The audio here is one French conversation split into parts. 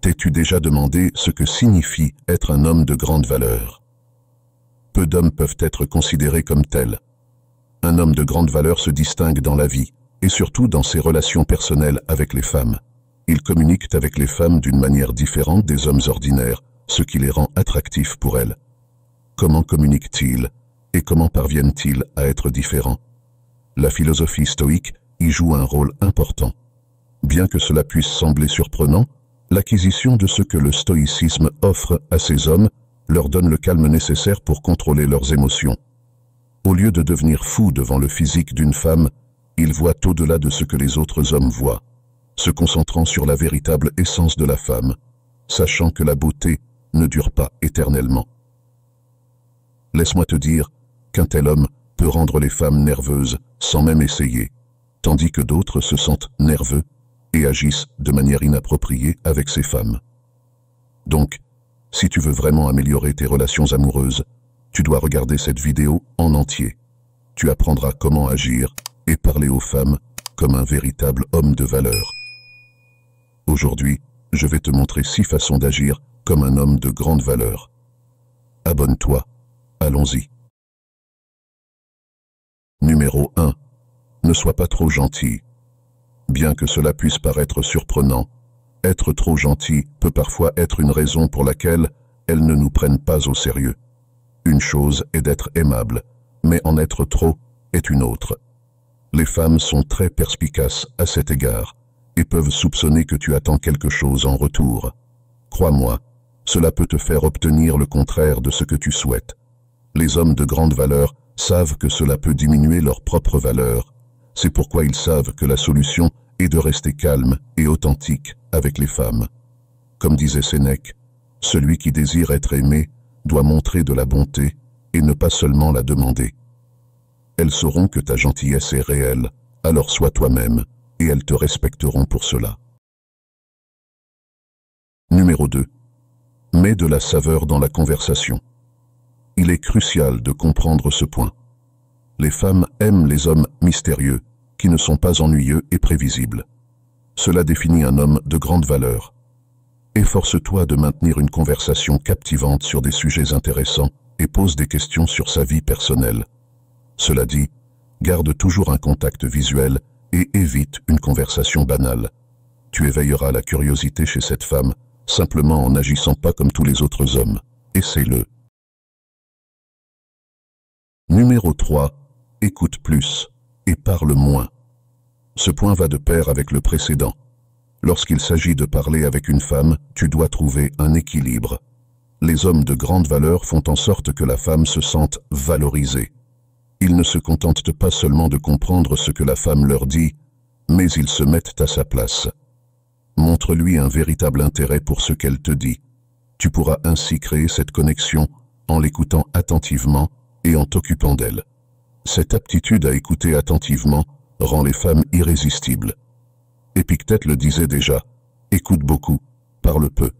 T'es-tu déjà demandé ce que signifie être un homme de grande valeur? Peu d'hommes peuvent être considérés comme tels. Un homme de grande valeur se distingue dans la vie, et surtout dans ses relations personnelles avec les femmes. Il communique avec les femmes d'une manière différente des hommes ordinaires, ce qui les rend attractifs pour elles. Comment communiquent-ils et comment parviennent-ils à être différents? La philosophie stoïque y joue un rôle important. Bien que cela puisse sembler surprenant, l'acquisition de ce que le stoïcisme offre à ces hommes leur donne le calme nécessaire pour contrôler leurs émotions. Au lieu de devenir fous devant le physique d'une femme, ils voient au-delà de ce que les autres hommes voient, se concentrant sur la véritable essence de la femme, sachant que la beauté ne dure pas éternellement. Laisse-moi te dire qu'un tel homme peut rendre les femmes nerveuses sans même essayer, tandis que d'autres se sentent nerveux et agissent de manière inappropriée avec ces femmes. Donc, si tu veux vraiment améliorer tes relations amoureuses, tu dois regarder cette vidéo en entier. Tu apprendras comment agir et parler aux femmes comme un véritable homme de valeur. Aujourd'hui, je vais te montrer 6 façons d'agir comme un homme de grande valeur. Abonne-toi. Allons-y. Numéro 1. Ne sois pas trop gentil. Bien que cela puisse paraître surprenant, être trop gentil peut parfois être une raison pour laquelle elles ne nous prennent pas au sérieux. Une chose est d'être aimable, mais en être trop est une autre. Les femmes sont très perspicaces à cet égard et peuvent soupçonner que tu attends quelque chose en retour. Crois-moi, cela peut te faire obtenir le contraire de ce que tu souhaites. Les hommes de grande valeur savent que cela peut diminuer leur propre valeur. C'est pourquoi ils savent que la solution est de rester calme et authentique avec les femmes. Comme disait Sénèque, celui qui désire être aimé doit montrer de la bonté et ne pas seulement la demander. Elles sauront que ta gentillesse est réelle, alors sois toi-même et elles te respecteront pour cela. Numéro 2. Mets de la saveur dans la conversation. Il est crucial de comprendre ce point. Les femmes aiment les hommes mystérieux, qui ne sont pas ennuyeux et prévisibles. Cela définit un homme de grande valeur. Efforce-toi de maintenir une conversation captivante sur des sujets intéressants et pose des questions sur sa vie personnelle. Cela dit, garde toujours un contact visuel et évite une conversation banale. Tu éveilleras la curiosité chez cette femme, simplement en n'agissant pas comme tous les autres hommes. Essaie-le. Numéro 3. Écoute plus et parle moins. Ce point va de pair avec le précédent. Lorsqu'il s'agit de parler avec une femme, tu dois trouver un équilibre. Les hommes de grande valeur font en sorte que la femme se sente valorisée. Ils ne se contentent pas seulement de comprendre ce que la femme leur dit, mais ils se mettent à sa place. Montre-lui un véritable intérêt pour ce qu'elle te dit. Tu pourras ainsi créer cette connexion en l'écoutant attentivement et en t'occupant d'elle. Cette aptitude à écouter attentivement rend les femmes irrésistibles. Épictète le disait déjà, écoute beaucoup, parle peu.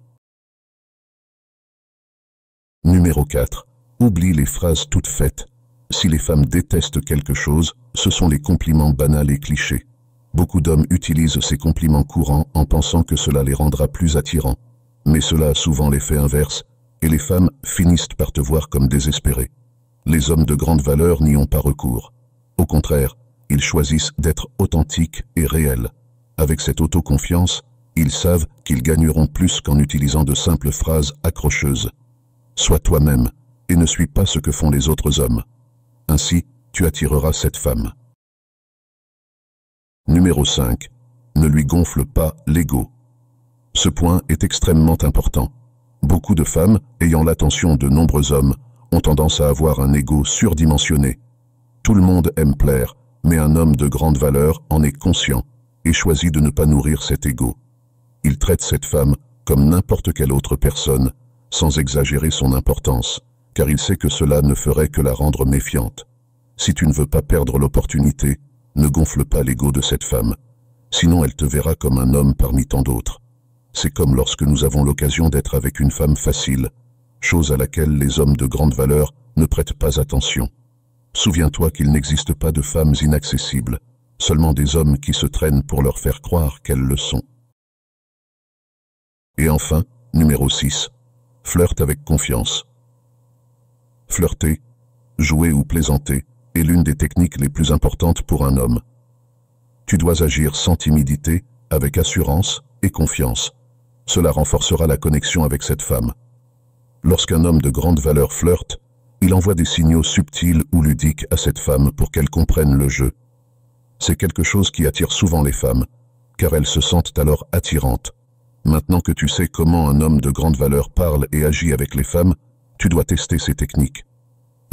Numéro 4. Oublie les phrases toutes faites. Si les femmes détestent quelque chose, ce sont les compliments banals et clichés. Beaucoup d'hommes utilisent ces compliments courants en pensant que cela les rendra plus attirants. Mais cela a souvent l'effet inverse, et les femmes finissent par te voir comme désespéré. Les hommes de grande valeur n'y ont pas recours. Au contraire, ils choisissent d'être authentiques et réels. Avec cette autoconfiance, ils savent qu'ils gagneront plus qu'en utilisant de simples phrases accrocheuses. Sois toi-même et ne suis pas ce que font les autres hommes. Ainsi, tu attireras cette femme. Numéro 5. Ne lui gonfle pas l'ego. Ce point est extrêmement important. Beaucoup de femmes, ayant l'attention de nombreux hommes, ont tendance à avoir un ego surdimensionné. Tout le monde aime plaire, mais un homme de grande valeur en est conscient et choisit de ne pas nourrir cet ego. Il traite cette femme comme n'importe quelle autre personne, sans exagérer son importance, car il sait que cela ne ferait que la rendre méfiante. Si tu ne veux pas perdre l'opportunité, ne gonfle pas l'ego de cette femme, sinon elle te verra comme un homme parmi tant d'autres. C'est comme lorsque nous avons l'occasion d'être avec une femme facile, chose à laquelle les hommes de grande valeur ne prêtent pas attention. Souviens-toi qu'il n'existe pas de femmes inaccessibles, seulement des hommes qui se traînent pour leur faire croire qu'elles le sont. Et enfin, numéro 6. Flirte avec confiance. Flirter, jouer ou plaisanter est l'une des techniques les plus importantes pour un homme. Tu dois agir sans timidité, avec assurance et confiance. Cela renforcera la connexion avec cette femme. Lorsqu'un homme de grande valeur flirte, il envoie des signaux subtils ou ludiques à cette femme pour qu'elle comprenne le jeu. C'est quelque chose qui attire souvent les femmes, car elles se sentent alors attirantes. Maintenant que tu sais comment un homme de grande valeur parle et agit avec les femmes, tu dois tester ces techniques.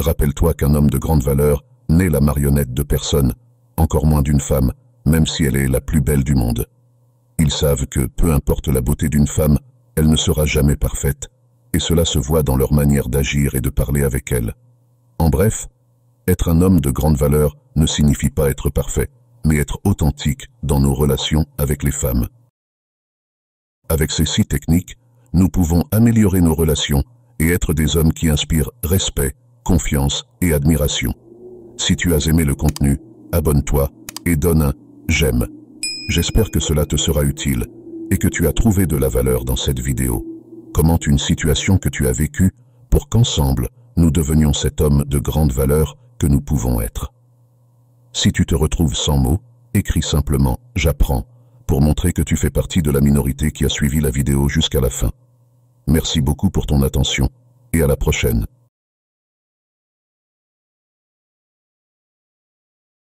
Rappelle-toi qu'un homme de grande valeur n'est la marionnette de personne, encore moins d'une femme, même si elle est la plus belle du monde. Ils savent que, peu importe la beauté d'une femme, elle ne sera jamais parfaite, et cela se voit dans leur manière d'agir et de parler avec elle. En bref, être un homme de grande valeur ne signifie pas être parfait, mais être authentique dans nos relations avec les femmes. Avec ces 6 techniques, nous pouvons améliorer nos relations et être des hommes qui inspirent respect, confiance et admiration. Si tu as aimé le contenu, abonne-toi et donne un « j'aime ». J'espère que cela te sera utile et que tu as trouvé de la valeur dans cette vidéo. Commente une situation que tu as vécue pour qu'ensemble, nous devenions cet homme de grande valeur que nous pouvons être. Si tu te retrouves sans mots, écris simplement « j'apprends » pour montrer que tu fais partie de la minorité qui a suivi la vidéo jusqu'à la fin. Merci beaucoup pour ton attention et à la prochaine.